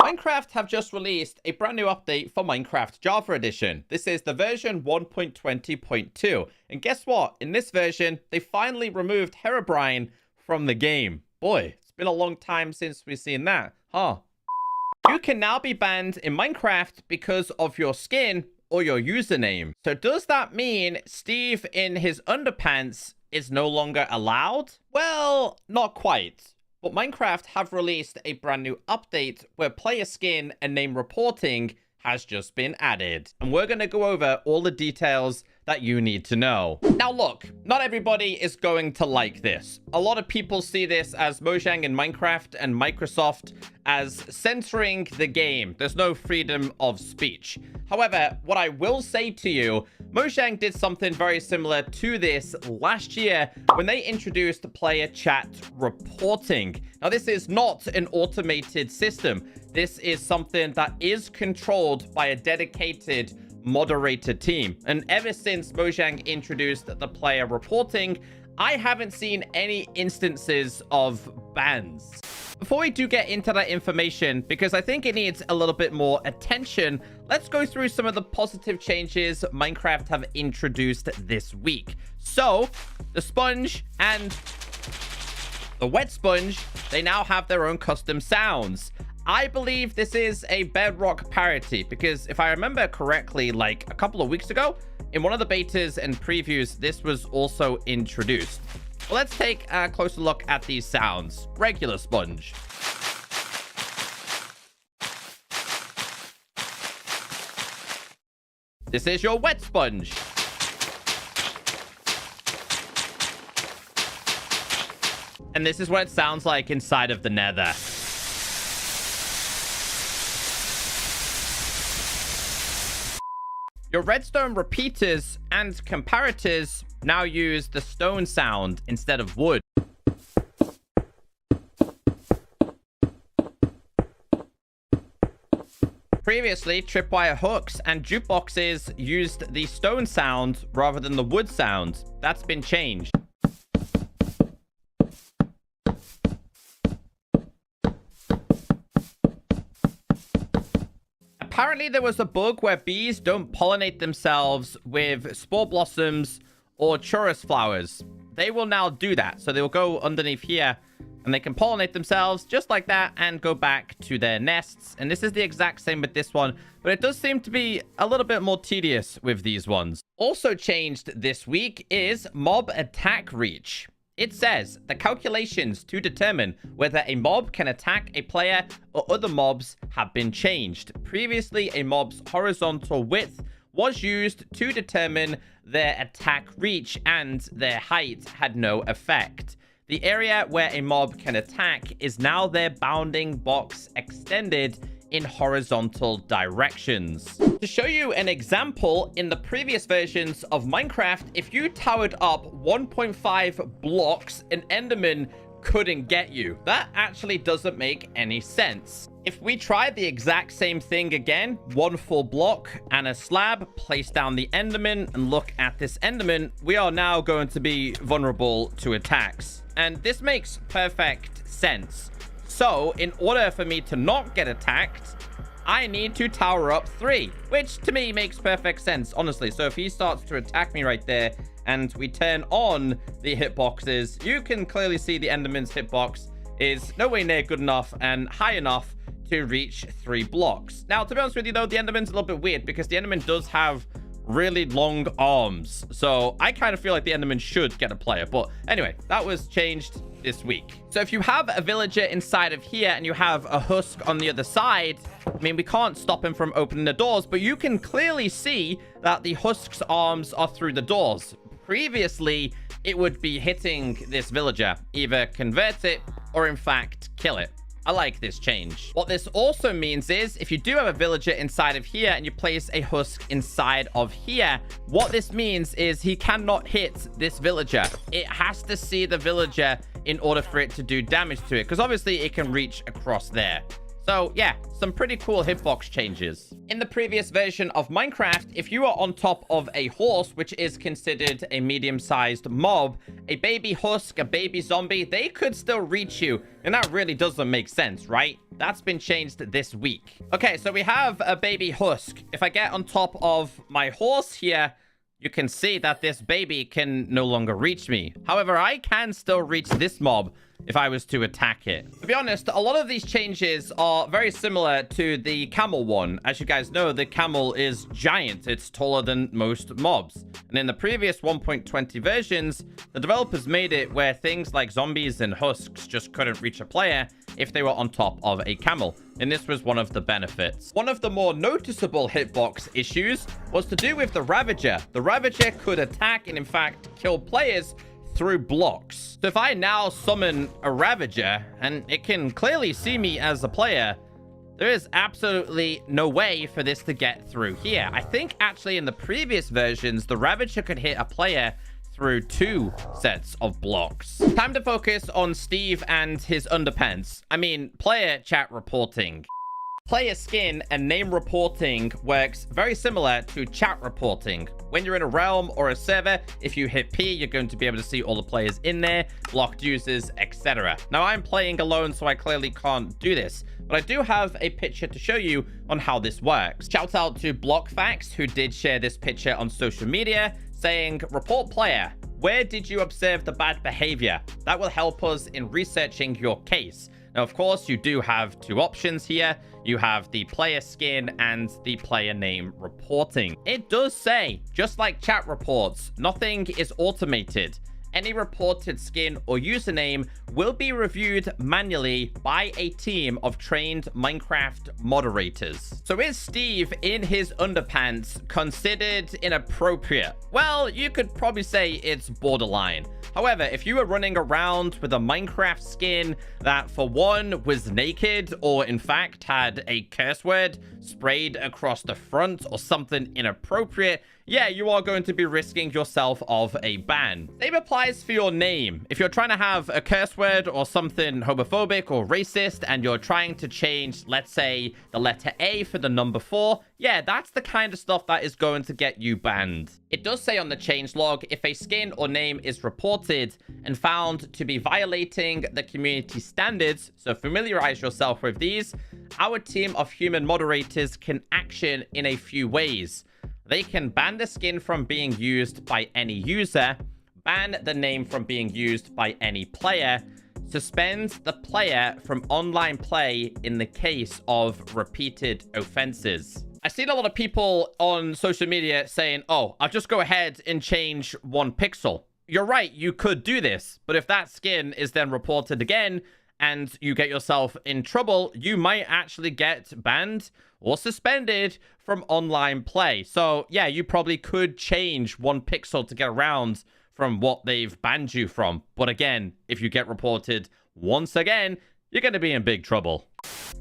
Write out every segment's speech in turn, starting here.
Minecraft have just released a brand new update for Minecraft Java Edition. This is the version 1.20.2. And guess what? In this version, they finally removed Herobrine from the game. Boy, it's been a long time since we've seen that, huh? You can now be banned in Minecraft because of your skin or your username. So does that mean Steve in his underpants is no longer allowed? Well, not quite. But Minecraft have released a brand new update where player skin and name reporting has just been added. And we're going to go over all the details that you need to know. Now look, not everybody is going to like this. A lot of people see this as Mojang in Minecraft and Microsoft as censoring the game. There's no freedom of speech. However, what I will say to you, Mojang did something very similar to this last year when they introduced player chat reporting. Now, this is not an automated system. This is something that is controlled by a dedicated moderator team. And ever since Mojang introduced the player reporting, I haven't seen any instances of bans. Before we do get into that information, because I think it needs a little bit more attention, let's go through some of the positive changes Minecraft have introduced this week. So, the sponge and the wet sponge, they now have their own custom sounds. I believe this is a Bedrock parity because if I remember correctly, like a couple of weeks ago, in one of the betas and previews, this was also introduced. Well, let's take a closer look at these sounds. Regular sponge. This is your wet sponge. And this is what it sounds like inside of the Nether. Your redstone repeaters and comparators now use the stone sound instead of wood. Previously, tripwire hooks and jukeboxes used the stone sound rather than the wood sound. That's been changed. Apparently, there was a bug where bees don't pollinate themselves with spore blossoms or chorus flowers. They will now do that. So they'll go underneath here and they can pollinate themselves just like that and go back to their nests. And this is the exact same with this one, but it does seem to be a little bit more tedious with these ones. Also changed this week is mob attack reach. It says the calculations to determine whether a mob can attack a player or other mobs have been changed. Previously, a mob's horizontal width was used to determine their attack reach and their height had no effect. The area where a mob can attack is now their bounding box extended in horizontal directions. To show you an example, in the previous versions of Minecraft, if you towered up 1.5 blocks, an Enderman couldn't get you. That actually doesn't make any sense. If we try the exact same thing again, one full block and a slab, place down the Enderman and look at this Enderman, we are now going to be vulnerable to attacks. And this makes perfect sense. So, in order for me to not get attacked, I need to tower up 3, which to me makes perfect sense, honestly. So if he starts to attack me right there and we turn on the hitboxes, you can clearly see the Enderman's hitbox is nowhere near good enough and high enough to reach 3 blocks. Now, to be honest with you, though, the Enderman's a little bit weird because the Enderman does have really long arms. So I kind of feel like the Enderman should get a player. But anyway, that was changed this week. So if you have a villager inside of here and you have a husk on the other side, I mean, we can't stop him from opening the doors, but you can clearly see that the husk's arms are through the doors. Previously, it would be hitting this villager, either convert it or in fact kill it. I like this change. What this also means is if you do have a villager inside of here and you place a husk inside of here, what this means is he cannot hit this villager. It has to see the villager in order for it to do damage to it, because obviously it can reach across there. So yeah, some pretty cool hitbox changes. In the previous version of Minecraft, if you are on top of a horse, which is considered a medium-sized mob, a baby husk, a baby zombie, they could still reach you. And that really doesn't make sense, right? That's been changed this week. Okay, so we have a baby Husk. If I get on top of my horse here, you can see that this baby can no longer reach me. However, I can still reach this mob if I was to attack it. To be honest, a lot of these changes are very similar to the camel one. As you guys know, the camel is giant. It's taller than most mobs. And in the previous 1.20 versions, the developers made it where things like zombies and husks just couldn't reach a player if they were on top of a camel. And this was one of the benefits. One of the more noticeable hitbox issues was to do with the Ravager. The Ravager could attack and in fact kill players through blocks. So if I now summon a Ravager and it can clearly see me as a player, there is absolutely no way for this to get through here. I think actually in the previous versions, the Ravager could hit a player through 2 sets of blocks. Time to focus on Steve and his underpants. I mean, player chat reporting. Player skin and name reporting works very similar to chat reporting. When you're in a realm or a server, if you hit P, you're going to be able to see all the players in there, blocked users, etc. Now, I'm playing alone, so I clearly can't do this, but I do have a picture to show you on how this works. Shout out to BlockFacts, who did share this picture on social media, saying, report player, where did you observe the bad behavior? That will help us in researching your case. Now, of course, you do have 2 options here. You have the player skin and the player name reporting. It does say, just like chat reports, nothing is automated. Any reported skin or username will be reviewed manually by a team of trained Minecraft moderators. So is Steve in his underpants considered inappropriate? Well, you could probably say it's borderline. However, if you were running around with a Minecraft skin that, for one, was naked or in fact had a curse word sprayed across the front or something inappropriate, yeah, you are going to be risking yourself of a ban. Same applies for your name. If you're trying to have a curse word or something homophobic or racist and you're trying to change, let's say, the letter A for the number 4, yeah, that's the kind of stuff that is going to get you banned. It does say on the changelog, if a skin or name is reported and found to be violating the community standards, so familiarize yourself with these, our team of human moderators can action in a few ways. They can ban the skin from being used by any user, ban the name from being used by any player, suspend the player from online play in the case of repeated offenses. I've seen a lot of people on social media saying, oh, I'll just go ahead and change 1 pixel. You're right, you could do this, but if that skin is then reported again and you get yourself in trouble, you might actually get banned or suspended from online play. So yeah, you probably could change 1 pixel to get around from what they've banned you from. But again, if you get reported once again, you're going to be in big trouble.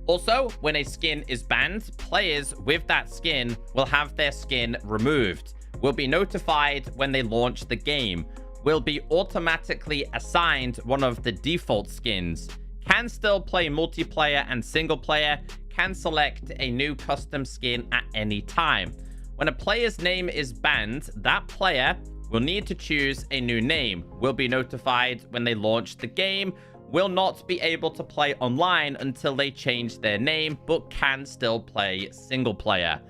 Also, when a skin is banned, players with that skin will have their skin removed, will be notified when they launch the game, will be automatically assigned one of the default skins, can still play multiplayer and single player, can select a new custom skin at any time. When a player's name is banned, that player will need to choose a new name, will be notified when they launch the game, will not be able to play online until they change their name, but can still play single player.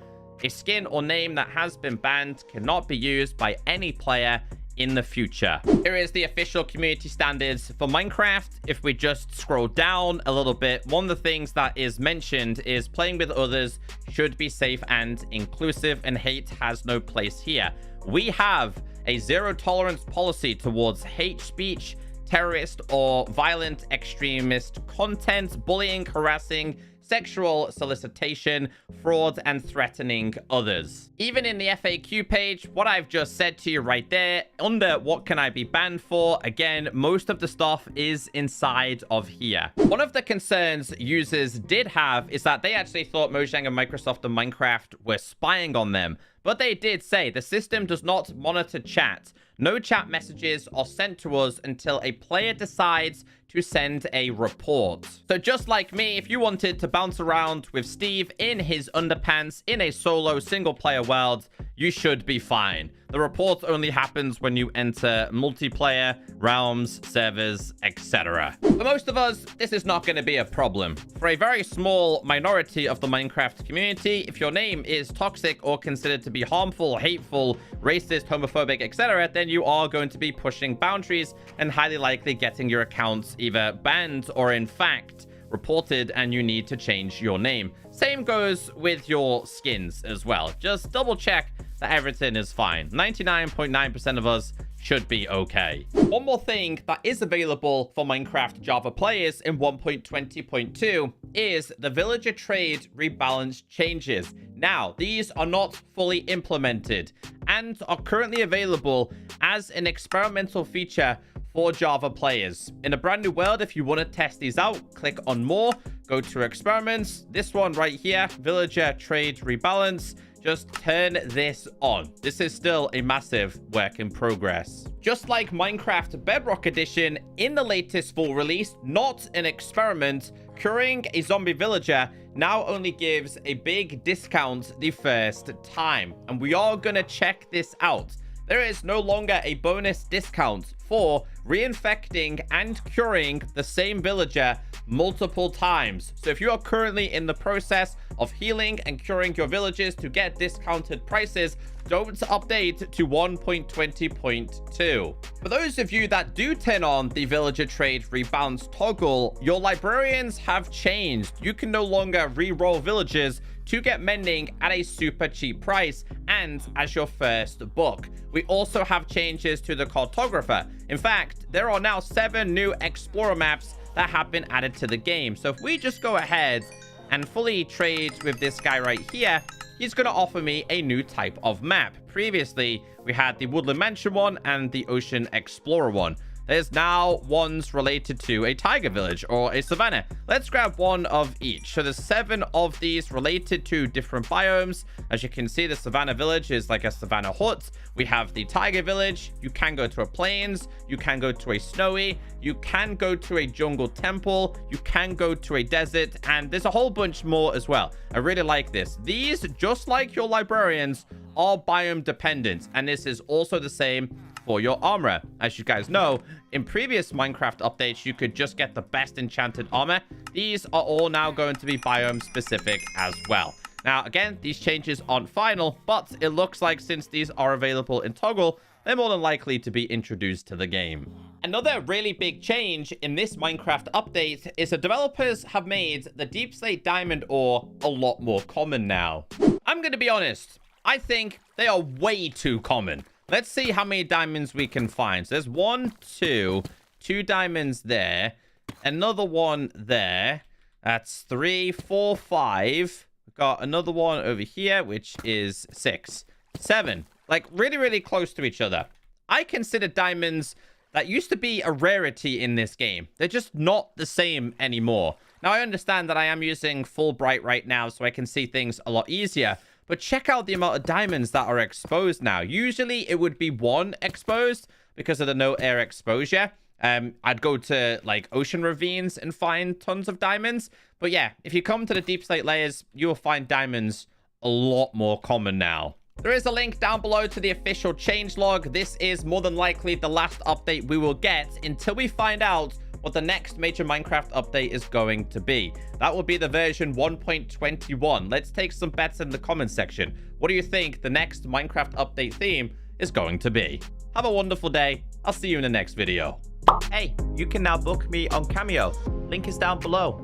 A skin or name that has been banned cannot be used by any player in the future. Here is the official community standards for Minecraft. If we just scroll down a little bit, one of the things that is mentioned is playing with others should be safe and inclusive, and hate has no place here. We have a zero tolerance policy towards hate speech, terrorist or violent extremist content, bullying, harassing, sexual solicitation, fraud, and threatening others. Even in the FAQ page, what I've just said to you right there, under what can I be banned for, again, most of the stuff is inside of here. One of the concerns users did have is that they actually thought Mojang and Microsoft and Minecraft were spying on them. But they did say the system does not monitor chat. No chat messages are sent to us until a player decides to send a report. So just like me, if you wanted to bounce around with Steve in his underpants in a solo single player world, you should be fine. The report only happens when you enter multiplayer, realms, servers, etc. For most of us, this is not going to be a problem. For a very small minority of the Minecraft community, if your name is toxic or considered to be harmful, hateful, racist, homophobic, etc., then you are going to be pushing boundaries and highly likely getting your accounts either banned or in fact reported, and you need to change your name. Same goes with your skins as well. Just double check that everything is fine. 99.9% of us should be okay. One more thing that is available for Minecraft Java players in 1.20.2 is the villager trade rebalance changes. Now, these are not fully implemented and are currently available as an experimental feature for Java players. In a brand new world, if you want to test these out, click on more, go to experiments. This one right here, villager trade rebalance. Just turn this on. This is still a massive work in progress. Just like Minecraft Bedrock Edition, in the latest full release, not an experiment, curing a zombie villager now only gives a big discount the first time. And we are going to check this out. There is no longer a bonus discount for reinfecting and curing the same villager multiple times. So if you are currently in the process of healing and curing your villagers to get discounted prices, don't update to 1.20.2. For those of you that do turn on the villager trade rebalance toggle, your librarians have changed. You can no longer re-roll villagers to get mending at a super cheap price and as your first book. We also have changes to the cartographer. In fact, there are now 7 new explorer maps that have been added to the game. So if we just go ahead and fully trade with this guy right here, he's going to offer me a new type of map. Previously, we had the Woodland Mansion one and the Ocean Explorer one. There's now ones related to a tiger village or a savanna. Let's grab one of each. So there's 7 of these related to different biomes. As you can see, the savanna village is like a savanna hut. We have the tiger village. You can go to a plains. You can go to a snowy. You can go to a jungle temple. You can go to a desert. And there's a whole bunch more as well. I really like this. These, just like your librarians, are biome dependent. And this is also the same for your armor. As you guys know, in previous Minecraft updates, you could just get the best enchanted armor. These are all now going to be biome specific as well. Now, again, these changes aren't final, but it looks like since these are available in Toggle, they're more than likely to be introduced to the game. Another really big change in this Minecraft update is the developers have made the Deep Slate Diamond ore a lot more common now. I'm going to be honest, I think they are way too common. Let's see how many diamonds we can find. So there's 1, 2 diamonds there. Another one there. That's 3, 4, 5. We've got another one over here, which is 6, 7. Like really, really close to each other. I consider diamonds that used to be a rarity in this game. They're just not the same anymore. Now, I understand that I am using Fullbright right now, so I can see things a lot easier. But check out the amount of diamonds that are exposed now. Usually it would be 1 exposed because of the no air exposure. I'd go to like ocean ravines and find tons of diamonds. But yeah, if you come to the deep slate layers, you will find diamonds a lot more common now. There is a link down below to the official changelog. This is more than likely the last update we will get until we find out what the next major Minecraft update is going to be. That will be the version 1.21. Let's take some bets in the comments section. What do you think the next Minecraft update theme is going to be? Have a wonderful day. I'll see you in the next video. Hey, you can now book me on Cameo. Link is down below.